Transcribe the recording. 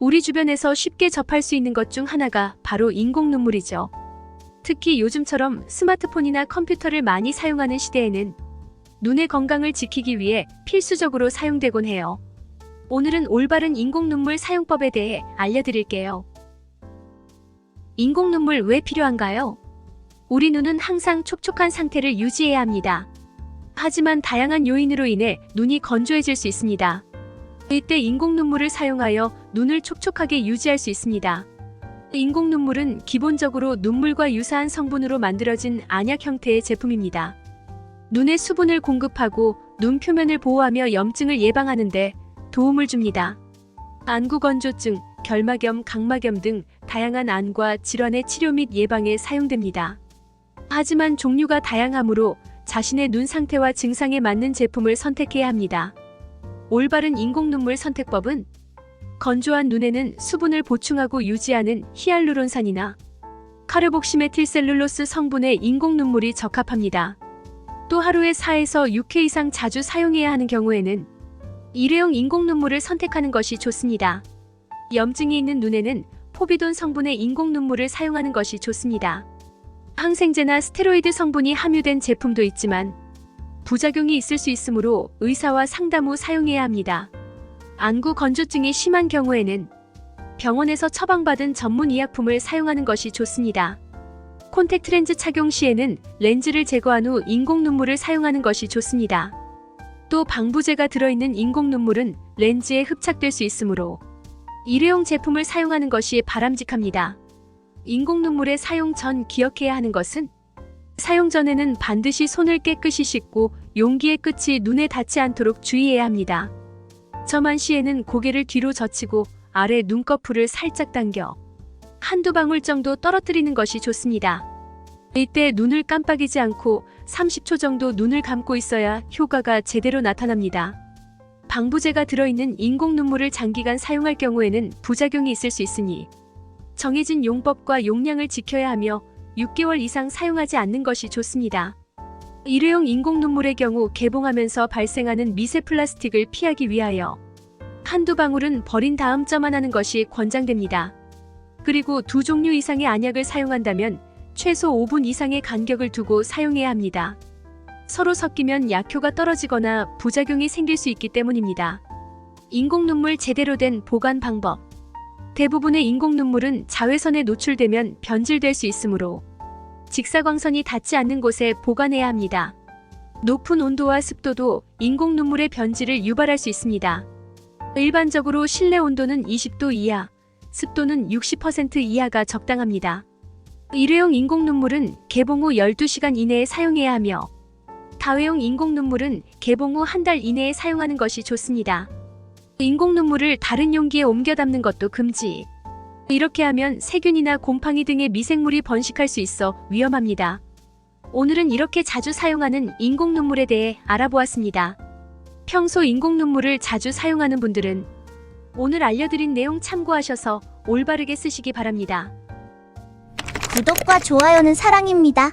우리 주변에서 쉽게 접할 수 있는 것 중 하나가 바로 인공 눈물이죠. 특히 요즘처럼 스마트폰이나 컴퓨터를 많이 사용하는 시대에는 눈의 건강을 지키기 위해 필수적으로 사용되곤 해요. 오늘은 올바른 인공 눈물 사용법에 대해 알려드릴게요. 인공 눈물 왜 필요한가요? 우리 눈은 항상 촉촉한 상태를 유지해야 합니다. 하지만 다양한 요인으로 인해 눈이 건조해질 수 있습니다. 이때 인공 눈물을 사용하여 눈을 촉촉하게 유지할 수 있습니다. 인공 눈물은 기본적으로 눈물과 유사한 성분으로 만들어진 안약 형태의 제품입니다. 눈에 수분을 공급하고 눈 표면을 보호하며 염증을 예방하는 데 도움을 줍니다. 안구건조증, 결막염, 각막염 등 다양한 안과 질환의 치료 및 예방에 사용됩니다. 하지만 종류가 다양하므로 자신의 눈 상태와 증상에 맞는 제품을 선택해야 합니다. 올바른 인공 눈물 선택법은 건조한 눈에는 수분을 보충하고 유지하는 히알루론산이나 카르복시메틸셀룰로스 성분의 인공 눈물이 적합합니다. 또 하루에 4에서 6회 이상 자주 사용해야 하는 경우에는 일회용 인공 눈물을 선택하는 것이 좋습니다. 염증이 있는 눈에는 포비돈 성분의 인공 눈물을 사용하는 것이 좋습니다. 항생제나 스테로이드 성분이 함유된 제품도 있지만 부작용이 있을 수 있으므로 의사와 상담 후 사용해야 합니다. 안구 건조증이 심한 경우에는 병원에서 처방받은 전문 의약품을 사용하는 것이 좋습니다. 콘택트 렌즈 착용 시에는 렌즈를 제거한 후 인공 눈물을 사용하는 것이 좋습니다. 또 방부제가 들어있는 인공 눈물은 렌즈에 흡착될 수 있으므로 일회용 제품을 사용하는 것이 바람직합니다. 인공 눈물의 사용 전 기억해야 하는 것은 사용 전에는 반드시 손을 깨끗이 씻고 용기의 끝이 눈에 닿지 않도록 주의해야 합니다. 점한 시에는 고개를 뒤로 젖히고 아래 눈꺼풀을 살짝 당겨 한두 방울 정도 떨어뜨리는 것이 좋습니다. 이때 눈을 깜빡이지 않고 30초 정도 눈을 감고 있어야 효과가 제대로 나타납니다. 방부제가 들어있는 인공 눈물을 장기간 사용할 경우에는 부작용이 있을 수 있으니 정해진 용법과 용량을 지켜야 하며 6개월 이상 사용하지 않는 것이 좋습니다. 일회용 인공 눈물의 경우 개봉하면서 발생하는 미세 플라스틱을 피하기 위하여 한두 방울은 버린 다음 쩌만하는 것이 권장됩니다. 그리고 2종류 이상의 안약을 사용한다면 최소 5분 이상의 간격을 두고 사용해야 합니다. 서로 섞이면 약효가 떨어지거나 부작용이 생길 수 있기 때문입니다. 인공 눈물 제대로 된 보관 방법. 대부분의 인공 눈물은 자외선에 노출되면 변질될 수 있으므로 직사광선이 닿지 않는 곳에 보관해야 합니다. 높은 온도와 습도도 인공 눈물의 변질을 유발할 수 있습니다. 일반적으로 실내 온도는 20도 이하, 습도는 60% 이하가 적당합니다. 일회용 인공 눈물은 개봉 후 12시간 이내에 사용해야 하며 다회용 인공 눈물은 개봉 후 한 달 이내에 사용하는 것이 좋습니다. 인공 눈물을 다른 용기에 옮겨 담는 것도 금지. 이렇게 하면 세균이나 곰팡이 등의 미생물이 번식할 수 있어 위험합니다. 오늘은 이렇게 자주 사용하는 인공 눈물에 대해 알아보았습니다. 평소 인공 눈물을 자주 사용하는 분들은 오늘 알려드린 내용 참고하셔서 올바르게 쓰시기 바랍니다. 구독과 좋아요는 사랑입니다.